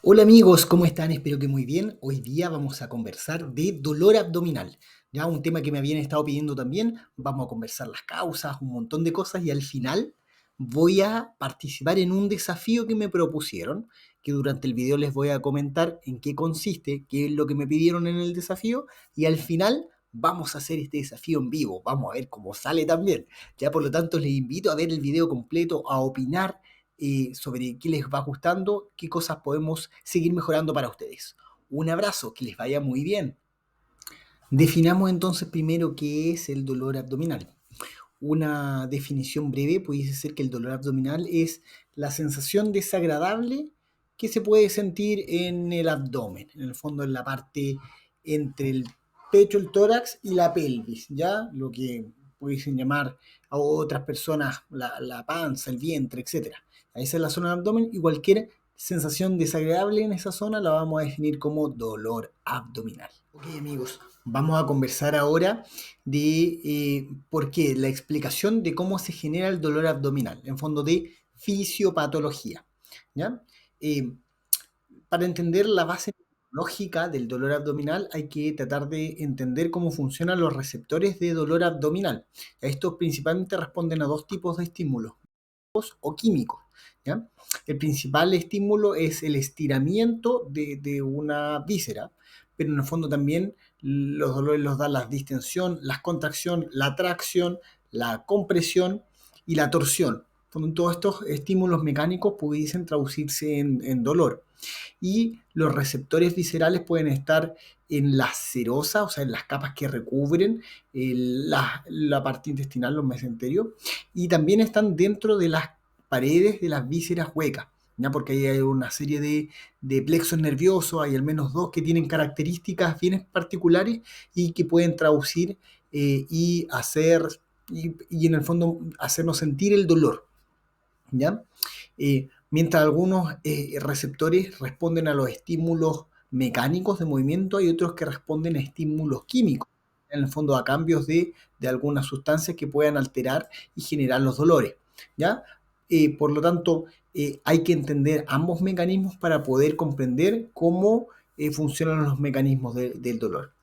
Hola amigos, ¿cómo están? Espero que muy bien. Hoy día vamos a conversar de dolor abdominal. Ya un tema que me habían estado pidiendo también. Vamos a conversar las causas, un montón de cosas y al final voy a participar en un desafío que me propusieron, que durante el video les voy a comentar en qué consiste, qué es lo que me pidieron en el desafío y al final vamos a hacer este desafío en vivo. Vamos a ver cómo sale también. Ya por lo tanto les invito a ver el video completo, a opinar sobre qué les va gustando, qué cosas podemos seguir mejorando para ustedes. Un abrazo, que les vaya muy bien. Definamos entonces primero qué es el dolor abdominal. Una definición breve pudiese ser que el dolor abdominal es la sensación desagradable que se puede sentir en el abdomen, en el fondo en la parte entre el pecho, el tórax y la pelvis, ¿ya? Lo que pudiesen llamar a otras personas la panza, el vientre, etcétera. Esa es la zona del abdomen y cualquier sensación desagradable en esa zona la vamos a definir como dolor abdominal. Ok amigos, vamos a conversar ahora de por qué, la explicación de cómo se genera el dolor abdominal, en fondo de fisiopatología. ¿Ya? Eh, para entender la base lógica del dolor abdominal hay que tratar de entender cómo funcionan los receptores de dolor abdominal. Estos principalmente responden a dos tipos de estímulos o químicos. ¿Ya? El principal estímulo es el estiramiento de una víscera, pero en el fondo también los dolores los da la distensión, la contracción, la tracción, la compresión y la torsión. Todos estos estímulos mecánicos pudiesen traducirse en dolor. Y los receptores viscerales pueden estar en la serosa, o sea, en las capas que recubren la parte intestinal, los mesenterios, y también están dentro de las paredes de las vísceras huecas, ¿ya? Porque ahí hay una serie de plexos nerviosos, hay al menos dos que tienen características bien particulares y que pueden traducir y hacer, y en el fondo hacernos sentir el dolor, ¿ya? Mientras algunos receptores responden a los estímulos mecánicos de movimiento, hay otros que responden a estímulos químicos, en el fondo a cambios de algunas sustancias que puedan alterar y generar los dolores, ¿ya? Por lo tanto, hay que entender ambos mecanismos para poder comprender cómo funcionan los mecanismos del dolor.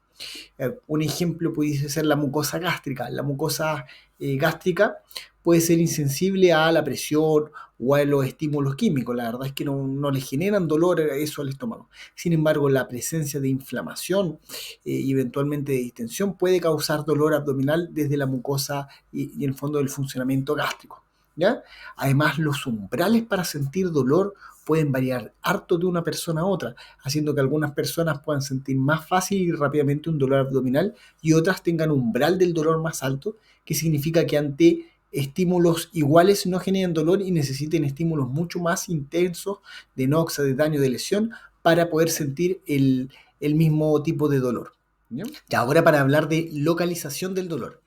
Un ejemplo pudiese ser la mucosa gástrica. La mucosa gástrica puede ser insensible a la presión o a los estímulos químicos. La verdad es que no le generan dolor a eso al estómago. Sin embargo, la presencia de inflamación y eventualmente de distensión puede causar dolor abdominal desde la mucosa y en el fondo del funcionamiento gástrico. ¿Ya? Además, los umbrales para sentir dolor pueden variar harto de una persona a otra, haciendo que algunas personas puedan sentir más fácil y rápidamente un dolor abdominal y otras tengan un umbral del dolor más alto, que significa que ante estímulos iguales no generan dolor y necesiten estímulos mucho más intensos de noxa, de daño, de lesión para poder sentir el mismo tipo de dolor. ¿Ya? Y ahora para hablar de localización del dolor.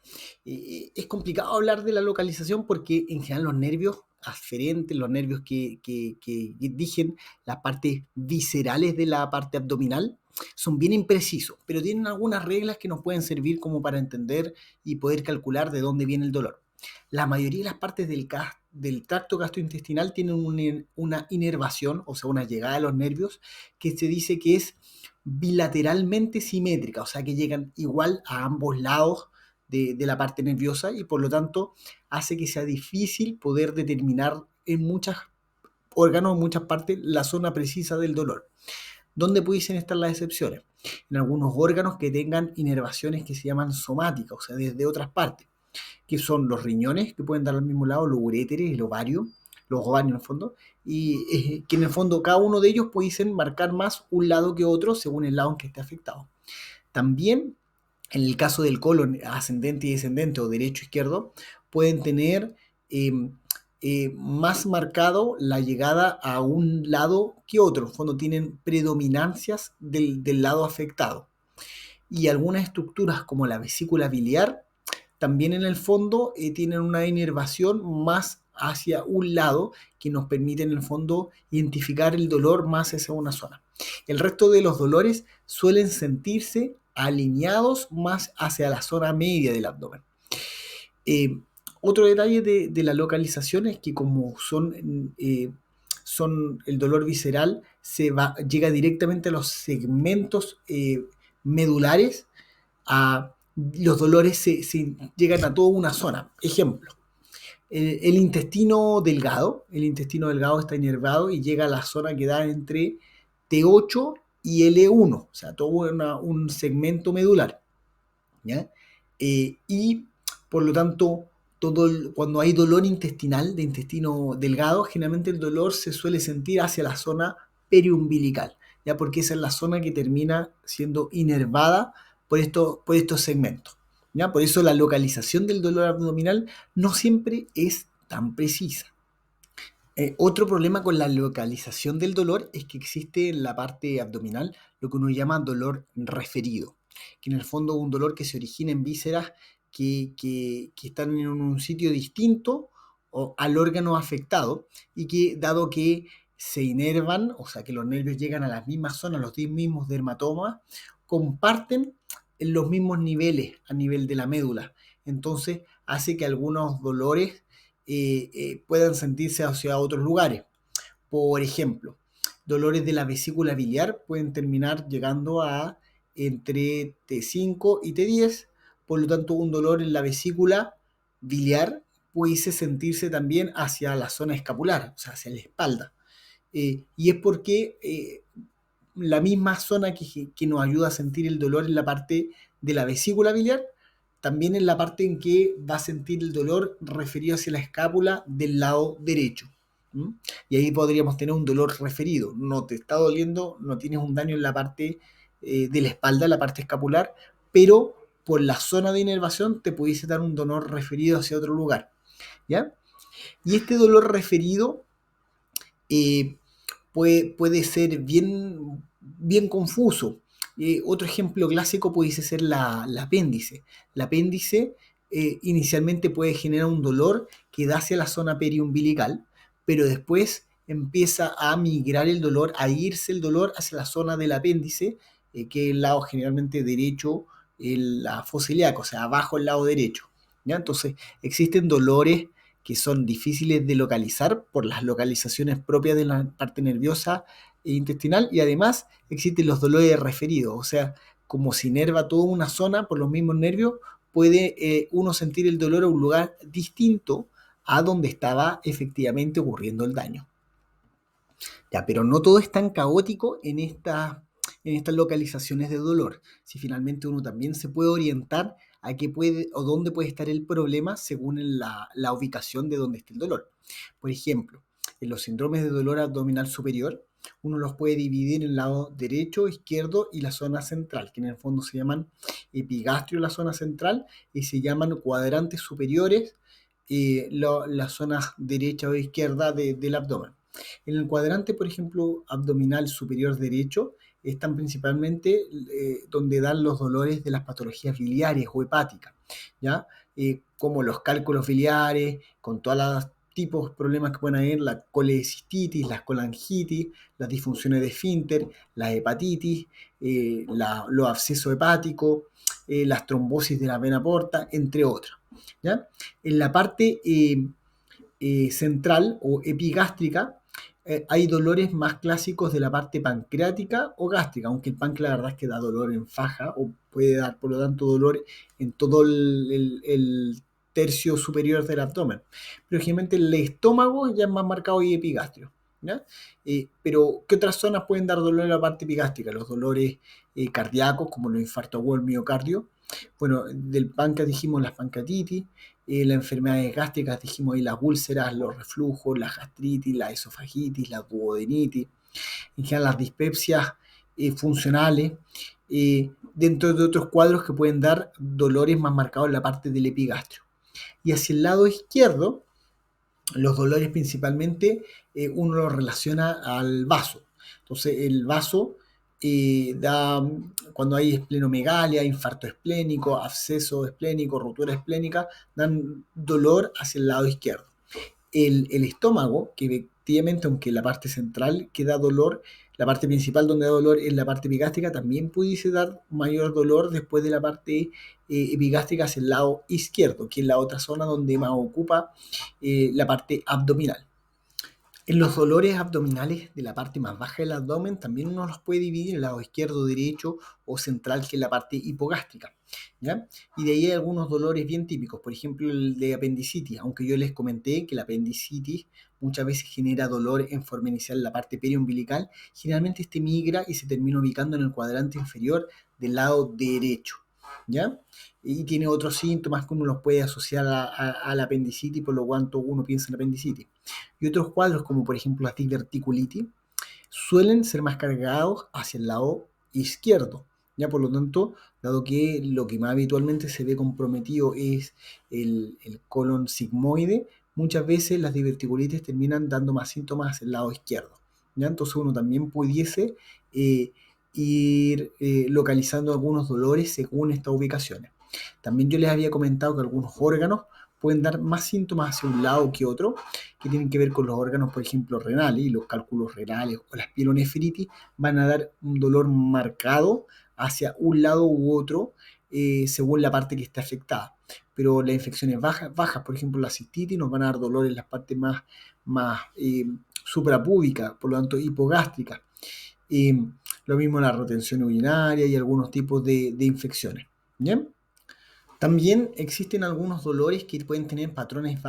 Es complicado hablar de la localización porque en general los nervios aferentes, los nervios que dirigen las partes viscerales de la parte abdominal, son bien imprecisos, pero tienen algunas reglas que nos pueden servir como para entender y poder calcular de dónde viene el dolor. La mayoría de las partes del tracto gastrointestinal tienen una inervación, o sea, una llegada a los nervios, que se dice que es bilateralmente simétrica, o sea, que llegan igual a ambos lados de la parte nerviosa y por lo tanto hace que sea difícil poder determinar en muchos órganos, en muchas partes, la zona precisa del dolor. ¿Dónde pudiesen estar las excepciones? En algunos órganos que tengan inervaciones que se llaman somáticas, o sea, desde otras partes, que son los riñones, que pueden dar al mismo lado, los uréteres, el ovario, los ovarios en el fondo, y que en el fondo cada uno de ellos pudiesen marcar más un lado que otro según el lado en que esté afectado. También en el caso del colon ascendente y descendente o derecho izquierdo, pueden tener eh, más marcado la llegada a un lado que otro. En el fondo tienen predominancias del lado afectado. Y algunas estructuras como la vesícula biliar también en el fondo tienen una inervación más hacia un lado que nos permite en el fondo identificar el dolor más hacia una zona. El resto de los dolores suelen sentirse alineados más hacia la zona media del abdomen. Eh, Otro detalle de la localización es que como son el dolor visceral llega directamente a los segmentos medulares, los dolores se llegan a toda una zona. Ejemplo, el intestino delgado está inervado y llega a la zona que da entre T8 y L1, o sea, todo un segmento medular, ¿ya? Y por lo tanto, cuando hay dolor intestinal, de intestino delgado, generalmente el dolor se suele sentir hacia la zona periumbilical, ¿ya? Porque esa es la zona que termina siendo inervada por estos segmentos, ¿ya? Por eso la localización del dolor abdominal no siempre es tan precisa. Otro problema con la localización del dolor es que existe en la parte abdominal lo que uno llama dolor referido, que en el fondo es un dolor que se origina en vísceras que están en un sitio distinto al órgano afectado y que dado que se inervan, o sea que los nervios llegan a las mismas zonas, los mismos dermatomas, comparten en los mismos niveles a nivel de la médula. Entonces hace que algunos dolores puedan sentirse hacia otros lugares. Por ejemplo, dolores de la vesícula biliar pueden terminar llegando a entre T5 y T10, por lo tanto un dolor en la vesícula biliar pudiese sentirse también hacia la zona escapular, o sea, hacia la espalda. Y es porque la misma zona que nos ayuda a sentir el dolor en la parte de la vesícula biliar, también en la parte en que va a sentir el dolor referido hacia la escápula del lado derecho. ¿Mm? Y ahí podríamos tener un dolor referido. No te está doliendo, no tienes un daño en la parte de la espalda, la parte escapular, pero por la zona de inervación te pudiese dar un dolor referido hacia otro lugar. ¿Ya? Y este dolor referido eh, puede ser bien confuso. Otro ejemplo clásico puede ser la apéndice. La apéndice inicialmente puede generar un dolor que da hacia la zona periumbilical, pero después empieza a migrar el dolor, a irse el dolor hacia la zona del apéndice, que es el lado generalmente derecho, la fosa ilíaca, o sea, abajo el lado derecho. ¿Ya? Entonces, existen dolores que son difíciles de localizar por las localizaciones propias de la parte nerviosa e intestinal, y además existen los dolores referidos, o sea, como se inerva toda una zona por los mismos nervios, puede uno sentir el dolor a un lugar distinto a donde estaba efectivamente ocurriendo el daño. Ya, pero no todo es tan caótico en estas localizaciones de dolor. Si finalmente uno también se puede orientar a qué puede o dónde puede estar el problema según la ubicación de donde esté el dolor. Por ejemplo, en los síndromes de dolor abdominal superior, uno los puede dividir en el lado derecho, izquierdo y la zona central, que en el fondo se llaman epigastrio, la zona central, y se llaman cuadrantes superiores, las zonas derecha o izquierda del abdomen. En el cuadrante, por ejemplo, abdominal superior derecho, están principalmente donde dan los dolores de las patologías biliares o hepáticas, ¿ya? Como los cálculos biliares, con todos los tipos de problemas que pueden haber, la colecistitis, la colangitis, las disfunciones de esfínter, la hepatitis, los abscesos hepáticos, las trombosis de la vena porta, entre otras, ¿ya? En la parte central o epigástrica, hay dolores más clásicos de la parte pancreática o gástrica, aunque el páncreas la verdad es que da dolor en faja o puede dar por lo tanto dolor en todo el tercio superior del abdomen. Pero generalmente el estómago ya es más marcado y epigastrio. ¿Ya? Pero, ¿qué otras zonas pueden dar dolor en la parte epigástrica? Los dolores cardíacos, como los infartos agudos del miocardio. Bueno, del páncreas dijimos las pancreatitis, las enfermedades gástricas, dijimos ahí las úlceras, los reflujos, la gastritis, la esofagitis, la duodenitis, en general las dispepsias funcionales, dentro de otros cuadros que pueden dar dolores más marcados en la parte del epigastrio. Y hacia el lado izquierdo, los dolores principalmente uno los relaciona al vaso. Entonces el vaso da, cuando hay esplenomegalia, infarto esplénico, absceso esplénico, rotura esplénica, dan dolor hacia el lado izquierdo. El estómago, que efectivamente, aunque la parte central que da dolor, la parte principal donde da dolor es la parte epigástrica, también pudiese dar mayor dolor después de la parte epigástrica hacia el lado izquierdo, que es la otra zona donde más ocupa la parte abdominal. En los dolores abdominales de la parte más baja del abdomen también uno los puede dividir en el lado izquierdo, derecho o central, que es la parte hipogástrica, ¿ya? Y de ahí hay algunos dolores bien típicos, por ejemplo el de apendicitis, aunque yo les comenté que la apendicitis muchas veces genera dolor en forma inicial en la parte periumbilical, generalmente este migra y se termina ubicando en el cuadrante inferior del lado derecho, ¿ya? Y tiene otros síntomas que uno los puede asociar a la apendicitis, por lo cual uno piensa en apendicitis. Y otros cuadros, como por ejemplo la diverticulitis, suelen ser más cargados hacia el lado izquierdo. Ya, por lo tanto, dado que lo que más habitualmente se ve comprometido es el colon sigmoide, muchas veces las diverticulitis terminan dando más síntomas hacia el lado izquierdo. ¿Ya? Entonces uno también pudiese eh, ir localizando algunos dolores según estas ubicaciones. También yo les había comentado que algunos órganos pueden dar más síntomas hacia un lado que otro, que tienen que ver con los órganos, por ejemplo, renales, y los cálculos renales o las pielonefritis van a dar un dolor marcado hacia un lado u otro según la parte que esté afectada. Pero las infecciones bajas, por ejemplo, la cistitis, nos van a dar dolor en las partes más suprapúbicas, por lo tanto hipogástricas. Eh, lo mismo la retención urinaria y algunos tipos de infecciones. ¿Bien? También existen algunos dolores que pueden tener patrones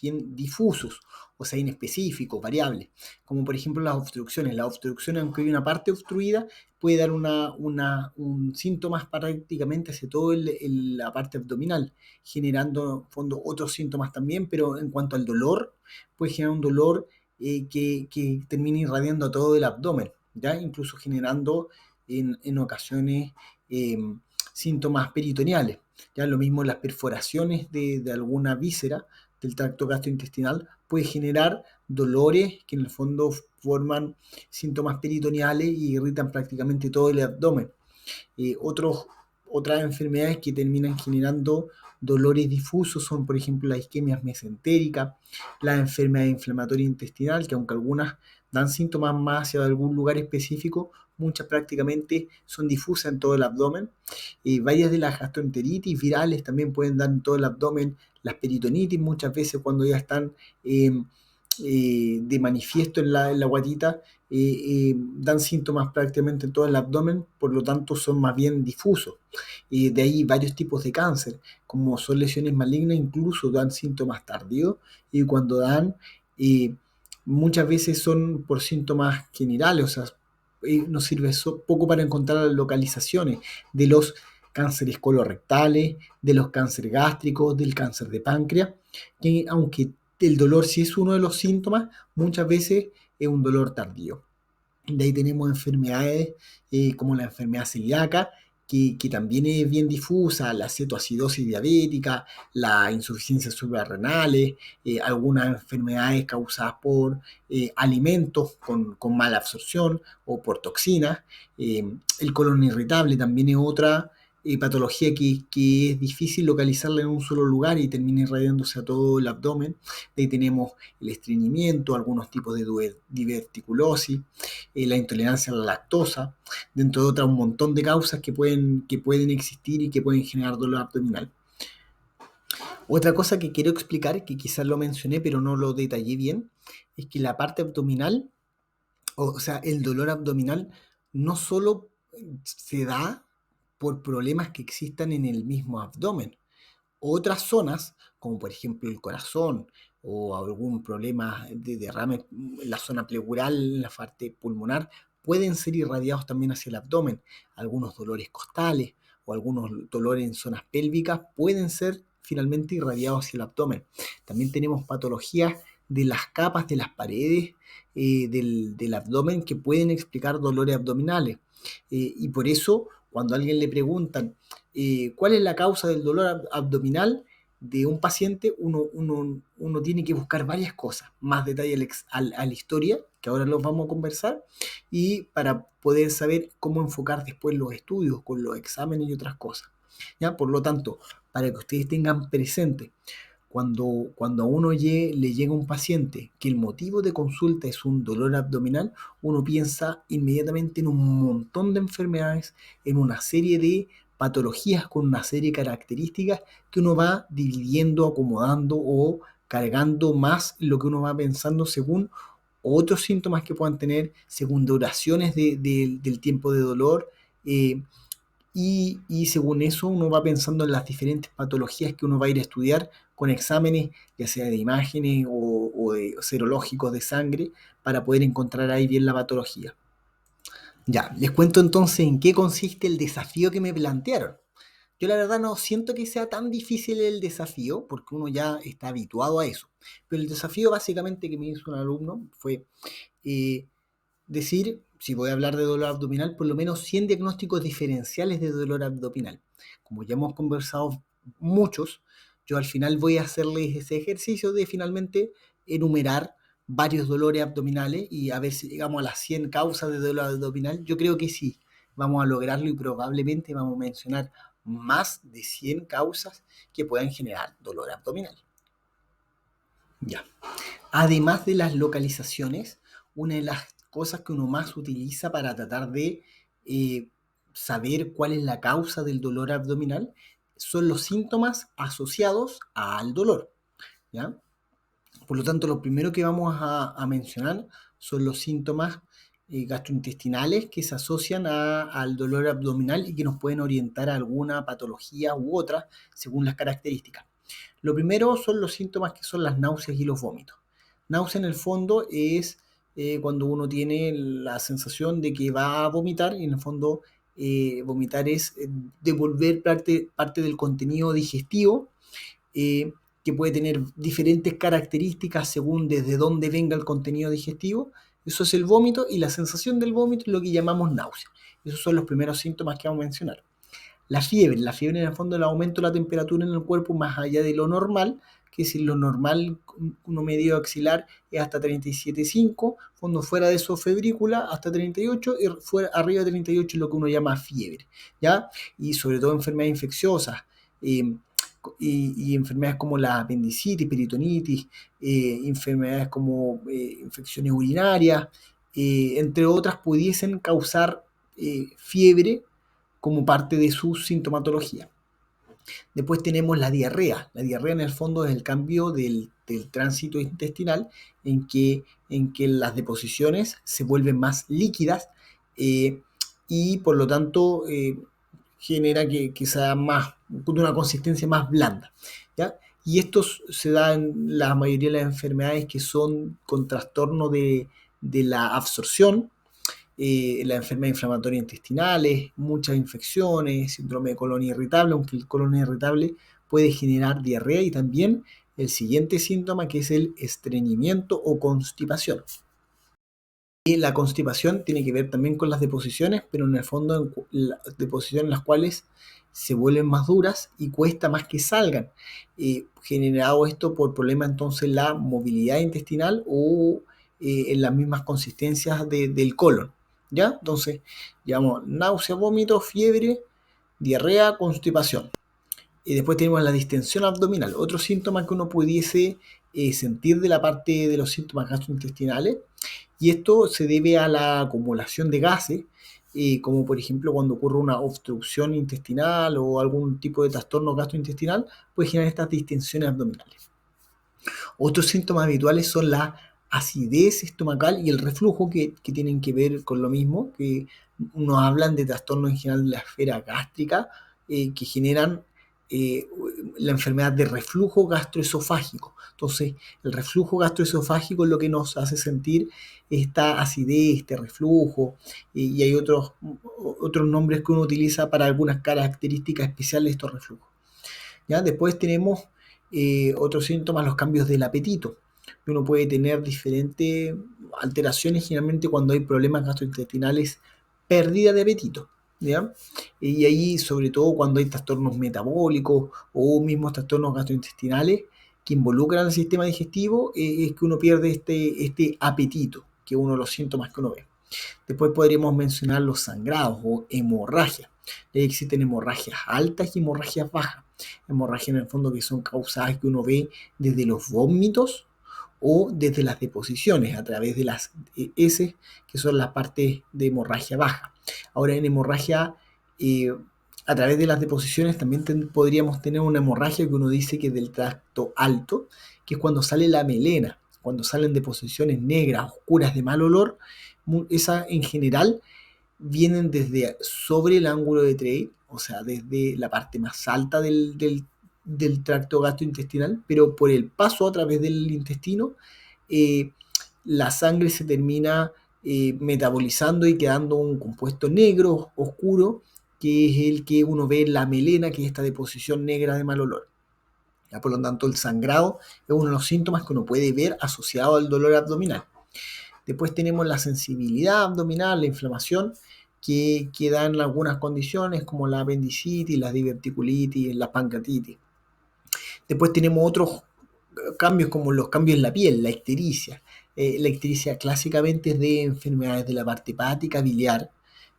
bien difusos, o sea, inespecíficos, variables, como por ejemplo las obstrucciones. La obstrucción, aunque hay una parte obstruida, puede dar un síntomas prácticamente hacia toda la parte abdominal, generando en fondo otros síntomas también, pero en cuanto al dolor, puede generar un dolor que termina irradiando a todo el abdomen, ¿ya? Incluso generando en ocasiones eh, síntomas peritoneales. Ya lo mismo las perforaciones de alguna víscera del tracto gastrointestinal puede generar dolores que en el fondo forman síntomas peritoneales y irritan prácticamente todo el abdomen. Otras enfermedades que terminan generando dolores difusos son, por ejemplo, la isquemia mesentérica, la enfermedad inflamatoria intestinal, que aunque algunas dan síntomas más hacia algún lugar específico, muchas prácticamente son difusas en todo el abdomen. Varias de las gastroenteritis virales también pueden dar en todo el abdomen, las peritonitis muchas veces cuando ya están de manifiesto en la guatita, dan síntomas prácticamente en todo el abdomen, por lo tanto son más bien difusos. De ahí varios tipos de cáncer, como son lesiones malignas, incluso dan síntomas tardíos y cuando dan, eh, muchas veces son por síntomas generales, o sea, nos sirve poco para encontrar las localizaciones de los cánceres colorectales, de los cánceres gástricos, del cáncer de páncreas, que aunque el dolor sí es uno de los síntomas, muchas veces es un dolor tardío. De ahí tenemos enfermedades como la enfermedad celíaca, que también es bien difusa, la cetoacidosis diabética, la insuficiencia suprarrenales, algunas enfermedades causadas por alimentos con mala absorción o por toxinas. El colon irritable también es otra patología que es difícil localizarla en un solo lugar y termina irradiándose a todo el abdomen. De ahí tenemos el estreñimiento, algunos tipos de diverticulosis, la intolerancia a la lactosa, dentro de otras un montón de causas que pueden existir y que pueden generar dolor abdominal. Otra cosa que quiero explicar, que quizás lo mencioné pero no lo detallé bien, es que la parte abdominal, o sea, el dolor abdominal no solo se da por problemas que existan en el mismo abdomen. Otras zonas, como por ejemplo el corazón o algún problema de derrame en la zona pleural, en la parte pulmonar, pueden ser irradiados también hacia el abdomen. Algunos dolores costales o algunos dolores en zonas pélvicas pueden ser finalmente irradiados hacia el abdomen. También tenemos patologías de las capas de las paredes del abdomen que pueden explicar dolores abdominales. Y por eso, cuando a alguien le preguntan cuál es la causa del dolor abdominal de un paciente, uno tiene que buscar varias cosas, más detalle a la historia, que ahora los vamos a conversar, y para poder saber cómo enfocar después los estudios con los exámenes y otras cosas. ¿Ya? Por lo tanto, para que ustedes tengan presente, cuando a uno le llega un paciente que el motivo de consulta es un dolor abdominal, uno piensa inmediatamente en un montón de enfermedades, en una serie de patologías con una serie de características que uno va dividiendo, acomodando o cargando más lo que uno va pensando según otros síntomas que puedan tener según duraciones del tiempo de dolor. Y según eso uno va pensando en las diferentes patologías que uno va a ir a estudiar con exámenes, ya sea de imágenes o de serológicos de sangre, para poder encontrar ahí bien la patología. Ya, les cuento entonces en qué consiste el desafío que me plantearon. Yo la verdad no siento que sea tan difícil el desafío, porque uno ya está habituado a eso. Pero el desafío básicamente que me hizo un alumno fue eh, decir, si voy a hablar de dolor abdominal, por lo menos 100 diagnósticos diferenciales de dolor abdominal. Como ya hemos conversado muchos, yo al final voy a hacerles ese ejercicio de finalmente enumerar varios dolores abdominales y a ver si llegamos a las 100 causas de dolor abdominal. Yo creo que sí, vamos a lograrlo y probablemente vamos a mencionar más de 100 causas que puedan generar dolor abdominal. Ya. Además de las localizaciones, una de las cosas que uno más utiliza para tratar de eh, saber cuál es la causa del dolor abdominal son los síntomas asociados al dolor, ¿ya? Por lo tanto, lo primero que vamos a mencionar son los síntomas gastrointestinales que se asocian al dolor abdominal y que nos pueden orientar a alguna patología u otra según las características. Lo primero son los síntomas que son las náuseas y los vómitos. Náusea en el fondo es cuando uno tiene la sensación de que va a vomitar y en el fondo vomitar es devolver parte del contenido digestivo eh, que puede tener diferentes características según desde dónde venga el contenido digestivo. Eso es el vómito y la sensación del vómito es lo que llamamos náusea. Esos son los primeros síntomas que vamos a mencionar. La fiebre en el fondo es el aumento de la temperatura en el cuerpo más allá de lo normal, que si lo normal, uno medio axilar es hasta 37,5, fondo fuera de eso febrícula hasta 38 y fuera, arriba de 38 es lo que uno llama fiebre, ¿ya? Y sobre todo enfermedades infecciosas, eh, y enfermedades como la apendicitis, peritonitis, enfermedades como infecciones urinarias, entre otras, pudiesen causar fiebre como parte de su sintomatología. Después tenemos la diarrea. La diarrea en el fondo es el cambio del tránsito intestinal en que las deposiciones se vuelven más líquidas eh, y por lo tanto genera que sea más, de una consistencia más blanda, ¿ya? Y esto se da en la mayoría de las enfermedades que son con trastorno de la absorción, las enfermedades inflamatorias intestinales, muchas infecciones, síndrome de colon irritable, aunque el colon irritable puede generar diarrea y también el siguiente síntoma que es el estreñimiento o constipación. Y la constipación tiene que ver también con las deposiciones, pero en el fondo las deposiciones en las cuales se vuelven más duras y cuesta más que salgan. Generado esto por problemas entonces en la movilidad intestinal o en las mismas consistencias del colon. ¿Ya? Entonces, llevamos náusea, vómito, fiebre, diarrea, constipación. Y después tenemos la distensión abdominal, otro síntoma que uno pudiese sentir de la parte de los síntomas gastrointestinales. Y esto se debe a la acumulación de gases, como por ejemplo cuando ocurre una obstrucción intestinal o algún tipo de trastorno gastrointestinal, puede generar estas distensiones abdominales. Otros síntomas habituales son la acidez estomacal y el reflujo que tienen que ver con lo mismo, que nos hablan de trastornos en general de la esfera gástrica que generan eh, la enfermedad de reflujo gastroesofágico. Entonces, el reflujo gastroesofágico es lo que nos hace sentir esta acidez, este reflujo, y hay otros nombres que uno utiliza para algunas características especiales de estos reflujos. ¿Ya? Después tenemos otros síntomas, los cambios del apetito. Uno puede tener diferentes alteraciones generalmente cuando hay problemas gastrointestinales, pérdida de apetito. ¿Ya? Y ahí, sobre todo cuando hay trastornos metabólicos o mismos trastornos gastrointestinales que involucran el sistema digestivo, es que uno pierde este apetito, que es uno de los síntomas que uno ve. Después podríamos mencionar los sangrados o hemorragias. Existen hemorragias altas y hemorragias bajas. Hemorragias en el fondo que son causadas que uno ve desde los vómitos o desde las deposiciones a través de las heces, que son las partes de hemorragia baja. Ahora en hemorragia a través de las deposiciones también podríamos tener una hemorragia que uno dice que es del tracto alto, que es cuando sale la melena, cuando salen deposiciones negras, oscuras, de mal olor, esas en general vienen desde sobre el ángulo de trade, o sea, desde la parte más alta del tracto gastrointestinal, pero por el paso a través del intestino, eh, la sangre se termina metabolizando y quedando un compuesto negro, oscuro, que es el que uno ve en la melena, que es esta deposición negra de mal olor. ¿Ya? Por lo tanto, el sangrado es uno de los síntomas que uno puede ver asociado al dolor abdominal. Después tenemos la sensibilidad abdominal, la inflamación, que da en algunas condiciones como la apendicitis, la diverticulitis, la pancreatitis. Después tenemos otros cambios como los cambios en la piel, la ictericia. La ictericia clásicamente es de enfermedades de la parte hepática, biliar,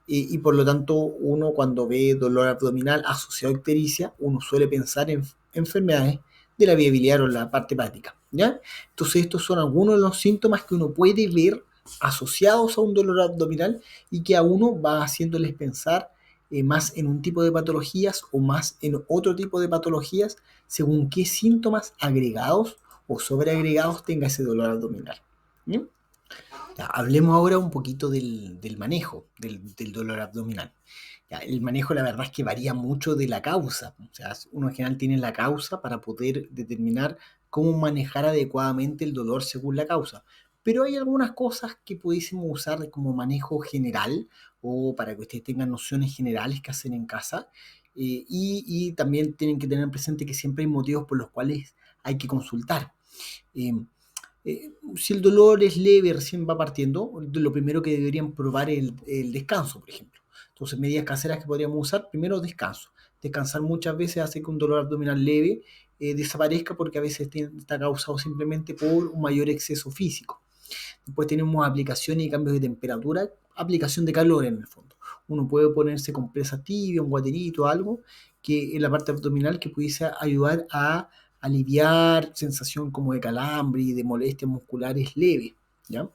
y por lo tanto uno cuando ve dolor abdominal asociado a ictericia, uno suele pensar en enfermedades de la vía biliar o la parte hepática, ¿ya? Entonces estos son algunos de los síntomas que uno puede ver asociados a un dolor abdominal y que a uno va haciéndoles pensar más en un tipo de patologías o más en otro tipo de patologías según qué síntomas agregados o sobreagregados tenga ese dolor abdominal. ¿Bien? Ya, hablemos ahora un poquito del manejo del dolor abdominal. Ya, el manejo la verdad es que varía mucho de la causa. O sea, uno en general tiene la causa para poder determinar cómo manejar adecuadamente el dolor según la causa. Pero hay algunas cosas que pudiésemos usar como manejo general o para que ustedes tengan nociones generales que hacen en casa. Y también tienen que tener presente que siempre hay motivos por los cuales hay que consultar. Eh, si el dolor es leve, recién va partiendo, lo primero que deberían probar es el descanso, por ejemplo. Entonces, medidas caseras que podríamos usar, primero descanso. Descansar muchas veces hace que un dolor abdominal leve desaparezca porque a veces está causado simplemente por un mayor exceso físico. Después tenemos aplicaciones y cambios de temperatura, aplicación de calor en el fondo. Uno puede ponerse compresa tibia, un guaterito, algo que en la parte abdominal que pudiese ayudar a aliviar sensación como de calambre y de molestias musculares leves, ¿ya?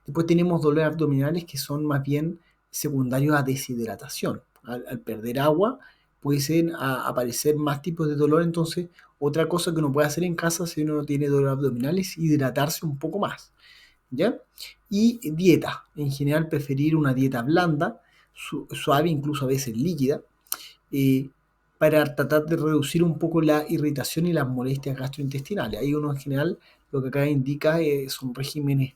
Después tenemos dolores abdominales que son más bien secundarios a deshidratación. Al perder agua pueden aparecer más tipos de dolor, entonces otra cosa que uno puede hacer en casa si uno no tiene dolor abdominal es hidratarse un poco más. ¿Ya? Y dieta, en general preferir una dieta blanda, suave, incluso a veces líquida, eh, para tratar de reducir un poco la irritación y las molestias gastrointestinales. Ahí uno en general lo que acá indica son regímenes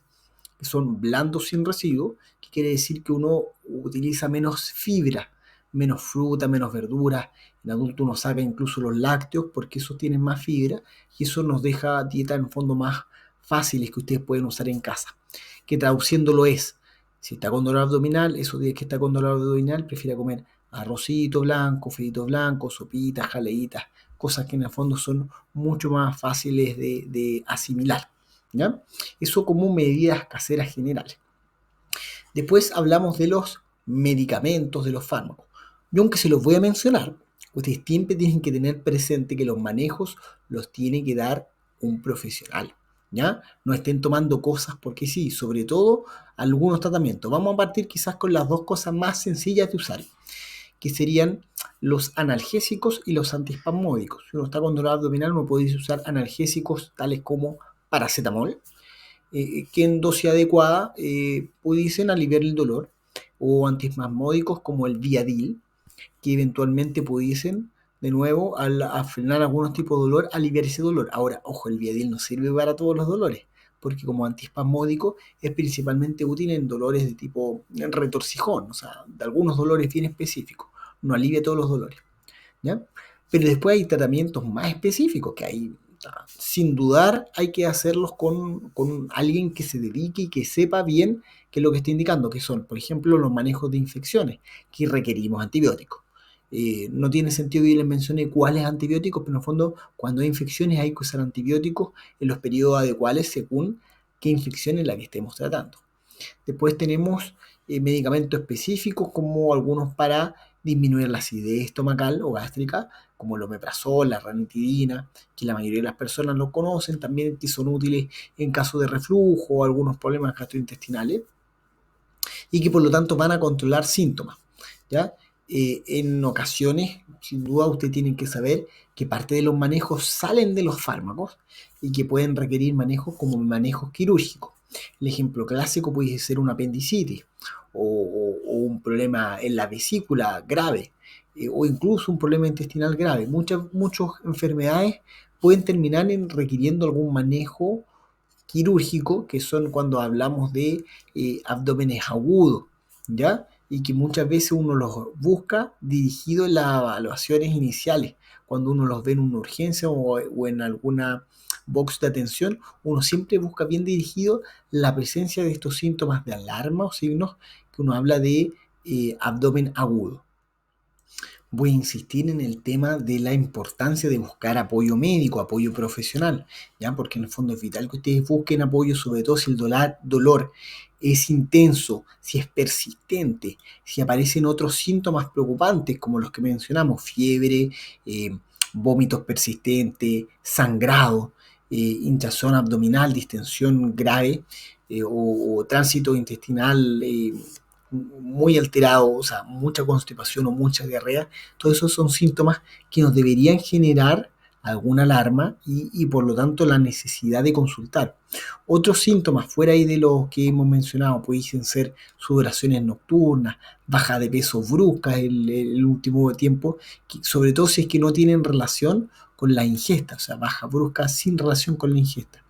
que son blandos sin residuo, que quiere decir que uno utiliza menos fibra, menos fruta, menos verdura. En adulto uno saca incluso los lácteos porque esos tienen más fibra y eso nos deja dieta en fondo más fáciles que ustedes pueden usar en casa. Que traduciéndolo es, si está con dolor abdominal, esos días que está con dolor abdominal, prefiere comer arrocito blanco, fritos blancos, sopitas, jaleitas, cosas que en el fondo son mucho más fáciles de asimilar. ¿Ya? Eso como medidas caseras generales. Después hablamos de los medicamentos, de los fármacos. Yo aunque se los voy a mencionar, ustedes siempre tienen que tener presente que los manejos los tiene que dar un profesional. ¿Ya? No estén tomando cosas porque sí, sobre todo algunos tratamientos. Vamos a partir quizás con las dos cosas más sencillas de usar, que serían los analgésicos y los antiespasmódicos. Si uno está con dolor abdominal, uno puede usar analgésicos tales como paracetamol, que en dosis adecuada pudiesen aliviar el dolor, o antiespasmódicos como el Viadil, que eventualmente pudiesen, de nuevo, al frenar algunos tipos de dolor, aliviar ese dolor. Ahora, ojo, el Viadil no sirve para todos los dolores, porque como antiespasmódico es principalmente útil en dolores de tipo retorcijón, o sea, de algunos dolores bien específicos, no alivia todos los dolores, ¿ya? Pero después hay tratamientos más específicos que hay, sin dudar, hay que hacerlos con alguien que se dedique y que sepa bien qué es lo que está indicando, que son, por ejemplo, los manejos de infecciones, que requerimos antibióticos. No tiene sentido que yo les mencione cuáles antibióticos, pero en el fondo, cuando hay infecciones hay que usar antibióticos en los periodos adecuados según qué infección es la que estemos tratando. Después tenemos medicamentos específicos como algunos para disminuir la acidez estomacal o gástrica, como el omeprazol, la ranitidina, que la mayoría de las personas lo conocen, también que son útiles en caso de reflujo o algunos problemas gastrointestinales y que por lo tanto van a controlar síntomas, ¿ya? En ocasiones, sin duda, usted tiene que saber que parte de los manejos salen de los fármacos y que pueden requerir manejos como manejos quirúrgicos. El ejemplo clásico puede ser una apendicitis o un problema en la vesícula grave o incluso un problema intestinal grave. Muchas enfermedades pueden terminar en requiriendo algún manejo quirúrgico, que son cuando hablamos de abdómenes agudos, ¿ya? Y que muchas veces uno los busca dirigido en las evaluaciones iniciales, cuando uno los ve en una urgencia o en alguna box de atención, uno siempre busca bien dirigido la presencia de estos síntomas de alarma o signos que uno habla de abdomen agudo. Voy a insistir en el tema de la importancia de buscar apoyo médico, apoyo profesional, ¿ya? Porque en el fondo es vital que ustedes busquen apoyo, sobre todo si el dolor es intenso, si es persistente, si aparecen otros síntomas preocupantes como los que mencionamos, fiebre, eh, vómitos persistentes, sangrado, hinchazón abdominal, distensión grave o tránsito intestinal muy alterado, o sea, mucha constipación o mucha diarrea, todos esos son síntomas que nos deberían generar alguna alarma y por lo tanto la necesidad de consultar. Otros síntomas fuera ahí de los que hemos mencionado pueden ser sudoraciones nocturnas, baja de peso brusca en el último tiempo, sobre todo si es que no tienen relación con la ingesta, o sea, baja brusca sin relación con la ingesta.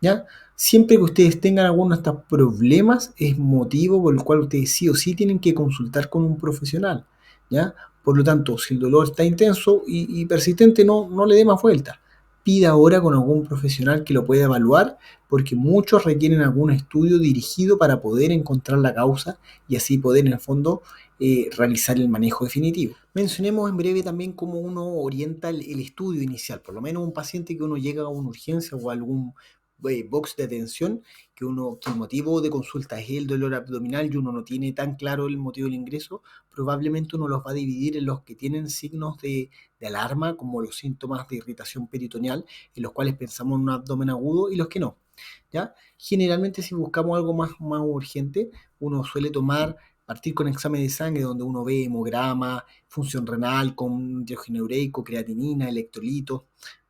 ¿Ya? Siempre que ustedes tengan alguno de estos problemas, es motivo por el cual ustedes sí o sí tienen que consultar con un profesional, ¿ya? Por lo tanto, si el dolor está intenso y persistente, no le dé más vuelta. Pida ahora con algún profesional que lo pueda evaluar, porque muchos requieren algún estudio dirigido para poder encontrar la causa y así poder, en el fondo, realizar el manejo definitivo. Mencionemos en breve también cómo uno orienta el estudio inicial, por lo menos un paciente que uno llega a una urgencia o a algún box de atención, que el motivo de consulta es el dolor abdominal y uno no tiene tan claro el motivo del ingreso, probablemente uno los va a dividir en los que tienen signos de alarma, como los síntomas de irritación peritoneal, en los cuales pensamos en un abdomen agudo, y los que no. ¿Ya? Generalmente si buscamos algo más urgente, uno suele partir con examen de sangre donde uno ve hemograma, función renal con diógeno ureico, creatinina, electrolitos,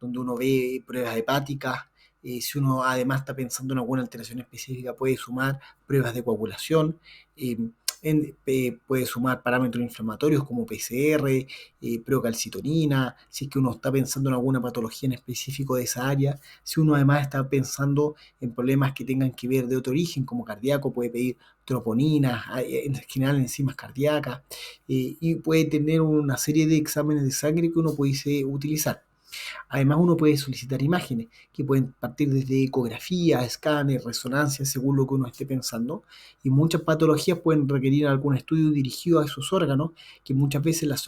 donde uno ve pruebas hepáticas. Si uno además está pensando en alguna alteración específica, puede sumar pruebas de coagulación, eh, puede sumar parámetros inflamatorios como PCR, procalcitonina, si es que uno está pensando en alguna patología en específico de esa área, si uno además está pensando en problemas que tengan que ver de otro origen, como cardíaco, puede pedir troponina, en general enzimas cardíacas, y puede tener una serie de exámenes de sangre que uno puede utilizar. Además, uno puede solicitar imágenes que pueden partir desde ecografía, escáner, resonancia, según lo que uno esté pensando. Y muchas patologías pueden requerir algún estudio dirigido a esos órganos, que muchas veces las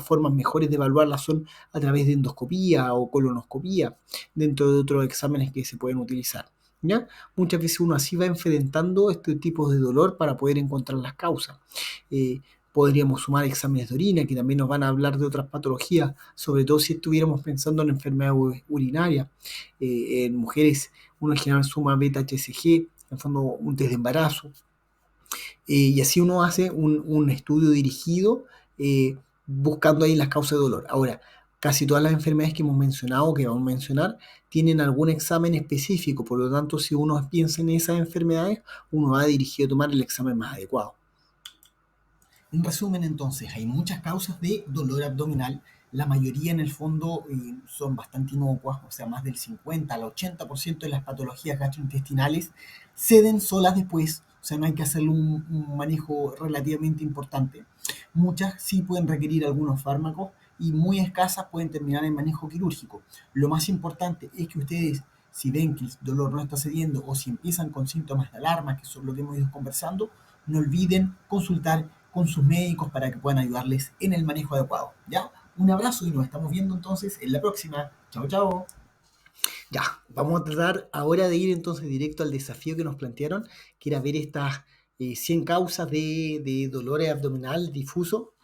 formas mejores de evaluarlas son a través de endoscopía o colonoscopía, dentro de otros exámenes que se pueden utilizar. ¿Ya? Muchas veces uno así va enfrentando este tipo de dolor para poder encontrar las causas. Eh, Podríamos sumar exámenes de orina, que también nos van a hablar de otras patologías, sobre todo si estuviéramos pensando en enfermedades urinarias. En mujeres, uno en general suma beta-HCG, en el fondo un test de embarazo, y así uno hace un estudio dirigido buscando ahí las causas de dolor. Ahora, casi todas las enfermedades que hemos mencionado, que vamos a mencionar, tienen algún examen específico, por lo tanto, si uno piensa en esas enfermedades, uno va dirigido a tomar el examen más adecuado. En resumen, entonces, hay muchas causas de dolor abdominal. La mayoría, en el fondo, son bastante inocuas, o sea, más del 50 al 80% de las patologías gastrointestinales ceden solas después, o sea, no hay que hacerle un manejo relativamente importante. Muchas sí pueden requerir algunos fármacos y muy escasas pueden terminar en manejo quirúrgico. Lo más importante es que ustedes, si ven que el dolor no está cediendo o si empiezan con síntomas de alarma, que son lo que hemos ido conversando, no olviden consultar con sus médicos para que puedan ayudarles en el manejo adecuado. ¿Ya? Un abrazo y nos estamos viendo entonces en la próxima. Chao, chao. Ya, vamos a tratar ahora de ir entonces directo al desafío que nos plantearon, que era ver estas 100 causas de dolores abdominal difuso.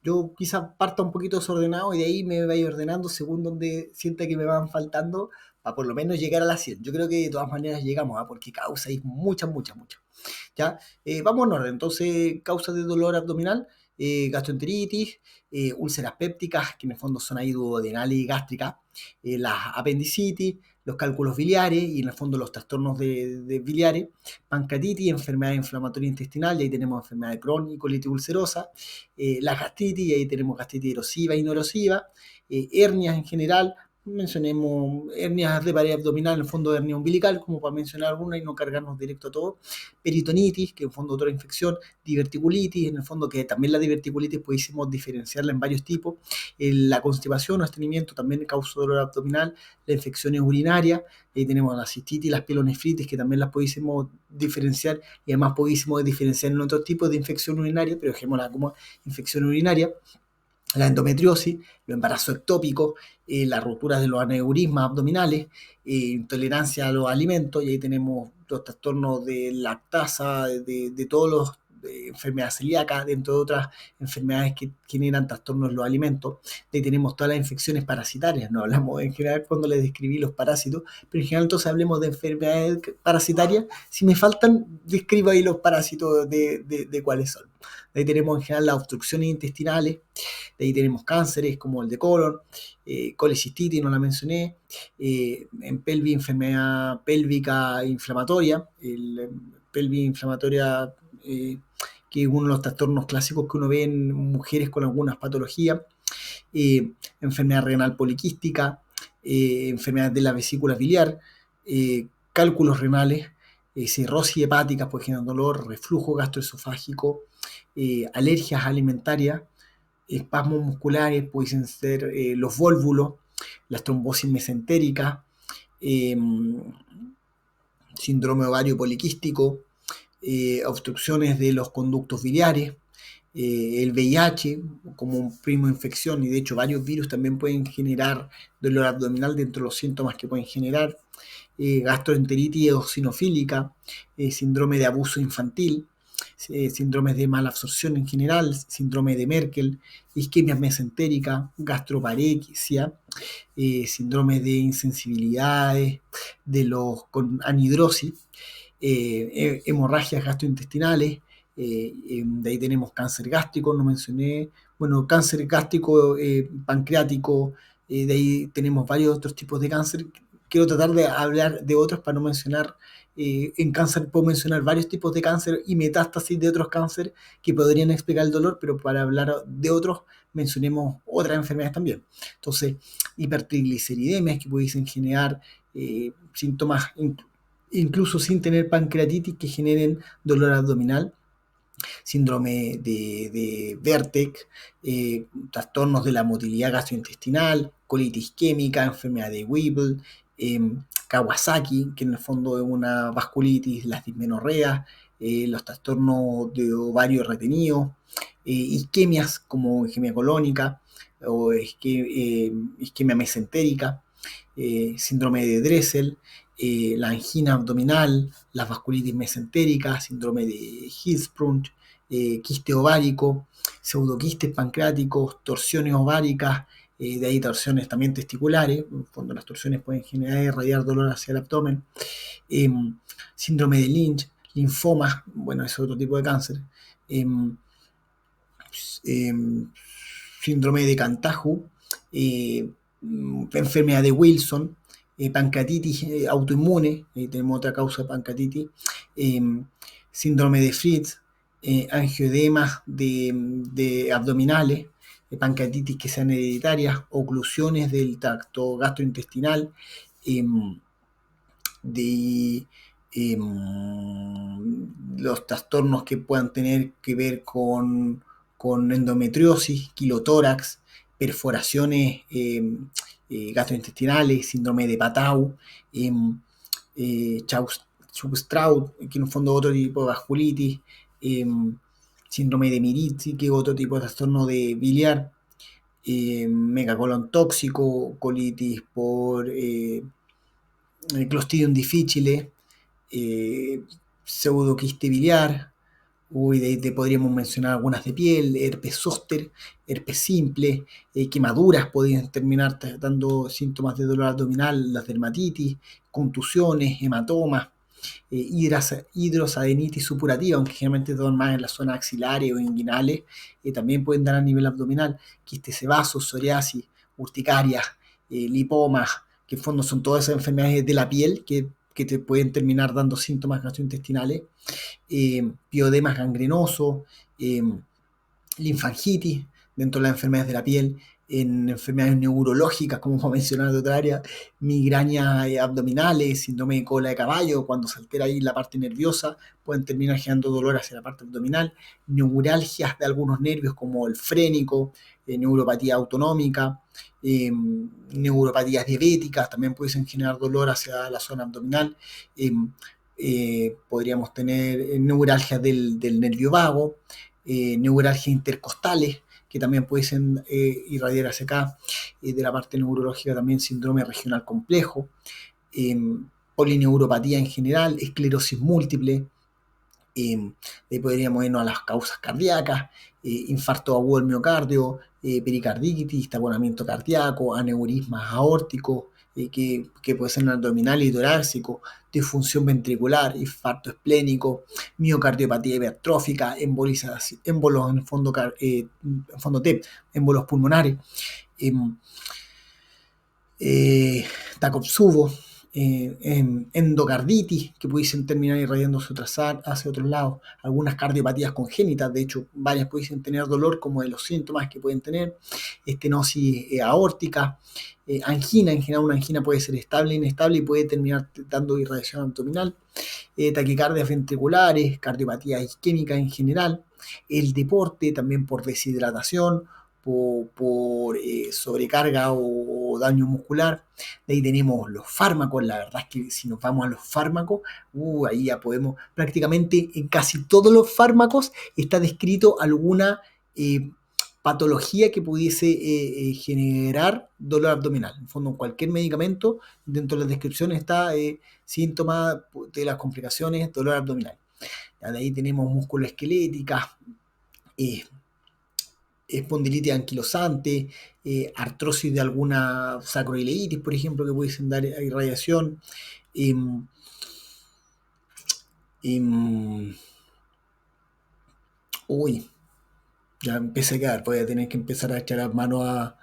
Yo quizás parta un poquito desordenado y de ahí me vaya ordenando según donde sienta que me van faltando para por lo menos llegar a las 100. Yo creo que de todas maneras llegamos, porque causas hay muchas, muchas, muchas. ¿Ya? Vamos en orden. Entonces, causas de dolor abdominal. gastroenteritis, úlceras pépticas, que en el fondo son ahí duodenales y gástricas, las apendicitis, los cálculos biliares y en el fondo los trastornos de biliares, pancreatitis, enfermedad inflamatoria intestinal, y ahí tenemos enfermedad de Crohn y colitis ulcerosa, la gastritis, y ahí tenemos gastritis erosiva y no erosiva, hernias en general, mencionemos hernias de pared abdominal, en el fondo hernia umbilical, como para mencionar alguna y no cargarnos directo a todo, peritonitis, que en el fondo otra infección, diverticulitis, en el fondo que también la diverticulitis pudiésemos diferenciarla en varios tipos, la constipación o estreñimiento también causa dolor abdominal, las infecciones urinarias, ahí tenemos la cistitis y las pielonefritis que también las pudiésemos diferenciar y además pudiésemos diferenciar en otros tipos de infección urinaria, pero dejémosla como infección urinaria, la endometriosis, los embarazos ectópicos, las rupturas de los aneurismas abdominales, intolerancia a los alimentos, y ahí tenemos los trastornos de lactasa, de todos los enfermedades celíacas, dentro de otras enfermedades que generan trastornos en los alimentos. De ahí tenemos todas las infecciones parasitarias, no hablamos en general cuando les describí los parásitos, pero en general entonces hablemos de enfermedades parasitarias. Si me faltan, describo ahí los parásitos de cuáles son. De ahí tenemos en general las obstrucciones intestinales, de ahí tenemos cánceres como el de colon, colecistitis, no la mencioné, en pelvis, enfermedad pélvica inflamatoria, pelvis inflamatoria, que es uno de los trastornos clásicos que uno ve en mujeres con algunas patologías, enfermedad renal poliquística, enfermedad de la vesícula biliar, cálculos renales, cirrosis hepática, pues generan dolor, reflujo gastroesofágico, alergias alimentarias, espasmos musculares, pueden ser los vólvulos, las trombosis mesentéricas, eh, síndrome ovario poliquístico, obstrucciones de los conductos biliares, el VIH como un primo de infección, y de hecho varios virus también pueden generar dolor abdominal dentro de los síntomas que pueden generar, gastroenteritis eosinofílica, síndrome de abuso infantil, síndromes de malabsorción en general, síndrome de Merkel, isquemia mesentérica, gastroparexia, síndromes de insensibilidades, de los con anhidrosis, hemorragias gastrointestinales, de ahí tenemos cáncer gástrico, no mencioné, bueno, cáncer gástrico, pancreático, de ahí tenemos varios otros tipos de cáncer. Quiero tratar de hablar de otros para no mencionar, en cáncer puedo mencionar varios tipos de cáncer y metástasis de otros cánceres que podrían explicar el dolor, pero para hablar de otros mencionemos otras enfermedades también. Entonces, hipertrigliceridemias que pudiesen generar síntomas incluso sin tener pancreatitis que generen dolor abdominal, síndrome de Vertex, trastornos de la motilidad gastrointestinal, colitis isquémica, enfermedad de Weibel, Kawasaki, que en el fondo es una vasculitis, las dismenorreas, los trastornos de ovario retenido, isquemias como isquemia colónica o isquemia mesentérica, síndrome de Dressel, la angina abdominal, las vasculitis mesentéricas, síndrome de Hirschsprung, quiste ovárico, pseudoquistes pancreáticos, torsiones ováricas, de ahí torsiones también testiculares, cuando las torsiones pueden generar y irradiar dolor hacia el abdomen, eh, síndrome de Lynch, linfomas, bueno, es otro tipo de cáncer, eh, eh, síndrome de Cantajú, enfermedad de Wilson, pancreatitis autoinmune, tenemos otra causa de pancreatitis, eh, síndrome de Fritz, angioedemas de abdominales, pancreatitis que sean hereditarias, oclusiones del tracto gastrointestinal, eh, de los trastornos que puedan tener que ver con endometriosis, quilotórax, perforaciones gastrointestinales, síndrome de Patau, eh, Chaustraut, que en el fondo es otro tipo de vasculitis, eh, síndrome de Mirizzi, que es otro tipo de trastorno de biliar, megacolon tóxico, colitis por Clostridium difficile, pseudoquiste biliar, uy, de ahí te podríamos mencionar algunas de piel, herpes zóster, herpes simple, quemaduras podrían terminar dando síntomas de dolor abdominal, las dermatitis, contusiones, hematomas, hidrosadenitis supurativa, aunque generalmente dan más en las zonas axilares o inguinales, también pueden dar a nivel abdominal, quistes sebáceos, psoriasis, urticarias, lipomas, que en fondo son todas esas enfermedades de la piel que te pueden terminar dando síntomas gastrointestinales, piodemas gangrenosos, eh, linfangitis dentro de las enfermedades de la piel, en enfermedades neurológicas, como hemos mencionado de otra área, migrañas abdominales, síndrome de cola de caballo, cuando se altera ahí la parte nerviosa, pueden terminar generando dolor hacia la parte abdominal, neuralgias de algunos nervios como el frénico, neuropatía autonómica, neuropatías diabéticas, también pueden generar dolor hacia la zona abdominal, podríamos tener neuralgias del nervio vago, neuralgias intercostales, que también pueden irradiar hacia acá, de la parte neurológica también síndrome regional complejo, polineuropatía en general, esclerosis múltiple, podríamos irnos a las causas cardíacas, infarto agudo del miocardio, pericarditis, taponamiento cardíaco, aneurismas aórticos, que puede ser abdominal y torácico, disfunción ventricular, infarto esplénico, miocardiopatía hipertrófica, émbolos en fondo T, émbolos pulmonares, eh, Takotsubo, endocarditis, que pudiesen terminar irradiando hacia otros lados, algunas cardiopatías congénitas, de hecho, varias pudiesen tener dolor como de los síntomas que pueden tener, estenosis aórtica, angina, en general una angina puede ser estable e inestable y puede terminar dando irradiación abdominal, taquicardias ventriculares, cardiopatía isquémica en general, el deporte también por deshidratación, por sobrecarga o daño muscular. De ahí tenemos los fármacos, la verdad es que si nos vamos a los fármacos, ahí ya podemos, prácticamente en casi todos los fármacos está descrito alguna patología que pudiese generar dolor abdominal. En fondo, cualquier medicamento, dentro de la descripción está síntoma de las complicaciones, dolor abdominal. Ya de ahí tenemos musculoesqueléticas, espondilitis anquilosante, artrosis de alguna sacroileitis, por ejemplo, que pudiesen dar irradiación. Uy, ya empecé a quedar, voy a tener que empezar a echar mano a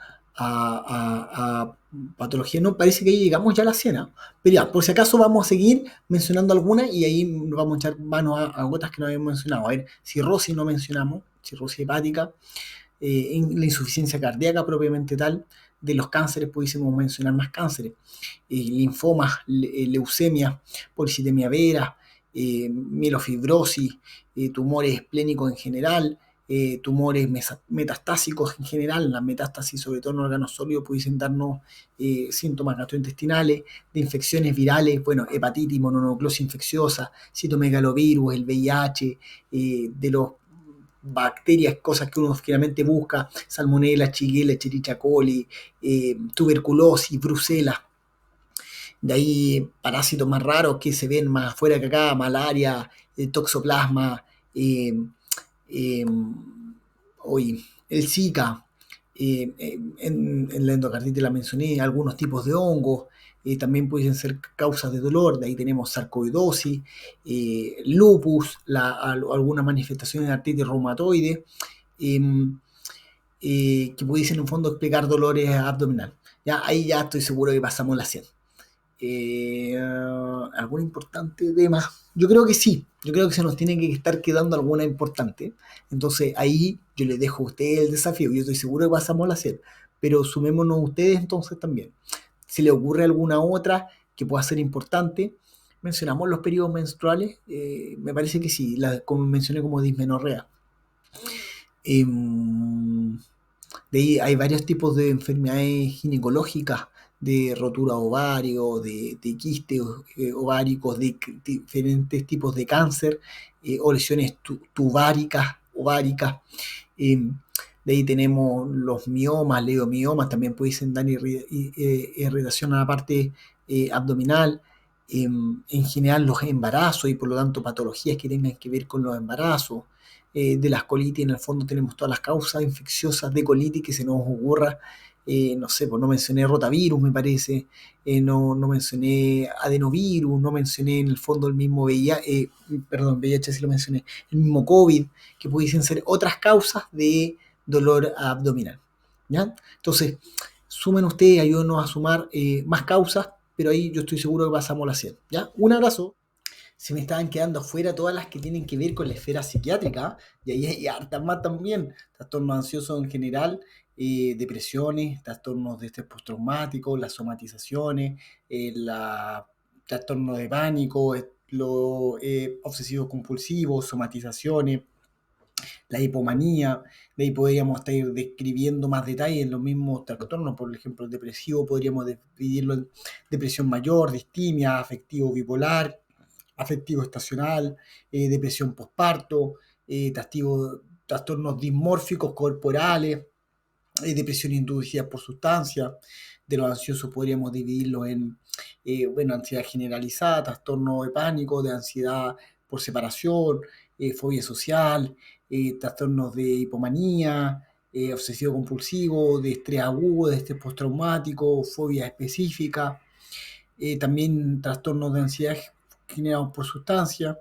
patología. No, parece que ahí llegamos ya a la cena. Pero ya, por si acaso vamos a seguir mencionando algunas y ahí vamos a echar mano a otras que no habíamos mencionado. A ver, cirrosis no mencionamos, cirrosis hepática, en la insuficiencia cardíaca propiamente tal, de los cánceres pudiésemos mencionar más cánceres, linfomas, leucemia, policitemia vera, mielofibrosis, tumores esplénicos en general, tumores metastásicos en general, las metástasis sobre todo en órganos sólidos pudiesen darnos síntomas gastrointestinales, de infecciones virales, bueno, hepatitis, mononucleosis infecciosa, citomegalovirus, el VIH, de los bacterias, cosas que uno finalmente busca, salmonella, shigella, escherichia coli, tuberculosis, brucelas. De ahí parásitos más raros que se ven más afuera que acá, malaria, toxoplasma, eh, eh, hoy, el Zika, en la endocarditis la mencioné, algunos tipos de hongos, también pueden ser causas de dolor, de ahí tenemos sarcoidosis, lupus, algunas manifestaciones de artritis reumatoide, eh, que pudiesen en el fondo explicar dolores abdominales. Ya, ahí ya estoy seguro que pasamos la 100. ¿Alguna importante tema? Yo creo que sí, yo creo que se nos tiene que estar quedando alguna importante. Entonces ahí yo les dejo a ustedes el desafío, yo estoy seguro que pasamos la 100, pero sumémonos ustedes entonces también. Si le ocurre alguna otra que pueda ser importante, mencionamos los periodos menstruales, me parece que sí, como mencioné como dismenorrea. Eh, de ahí hay varios tipos de enfermedades ginecológicas, de rotura ovario, de quistes ováricos, de diferentes tipos de cáncer, o lesiones tubáricas, ováricas. Eh, de ahí tenemos los miomas, leomiomas, también pueden dar irritación a la parte abdominal. En general los embarazos y por lo tanto patologías que tengan que ver con los embarazos. De las colitis, en el fondo tenemos todas las causas infecciosas de colitis que se nos ocurra, no sé, pues no mencioné rotavirus, me parece, no mencioné adenovirus, no mencioné en el fondo el mismo VIH, perdón, VIH sí lo mencioné, el mismo COVID, que pudiesen ser otras causas de dolor abdominal. ¿Ya? Entonces, sumen ustedes, ayúdenos a sumar más causas, pero ahí yo estoy seguro que pasamos las 100. ¿Ya? Un abrazo. Se me estaban quedando afuera todas las que tienen que ver con la esfera psiquiátrica, y ahí hay hartas más también, trastornos ansiosos en general, depresiones, trastornos de estrés postraumático, las somatizaciones, la trastornos de pánico, lo obsesivo compulsivo, somatizaciones, la hipomanía. De ahí podríamos estar describiendo más detalles en los mismos trastornos. Por ejemplo, el depresivo podríamos dividirlo en depresión mayor, distimia, afectivo bipolar, afectivo estacional, depresión postparto, trastornos dismórficos corporales, depresión inducida por sustancias. De los ansiosos podríamos dividirlo en bueno, ansiedad generalizada, trastorno de pánico, de ansiedad por separación, fobia social, trastornos de hipomanía, obsesivo compulsivo, de estrés agudo, de estrés postraumático, fobia específica, también trastornos de ansiedad generados por sustancias.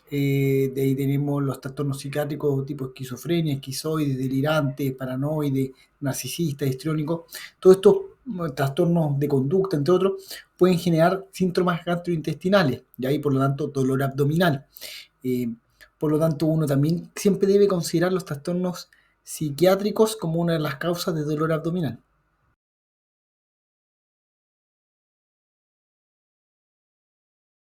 De ahí tenemos los trastornos psiquiátricos tipo esquizofrenia, esquizoide, delirante, paranoide, narcisista, histriónico. Todos estos trastornos de conducta, entre otros, pueden generar síntomas gastrointestinales y ahí, por lo tanto, dolor abdominal. Eh, por lo tanto, uno también siempre debe considerar los trastornos psiquiátricos como una de las causas de dolor abdominal.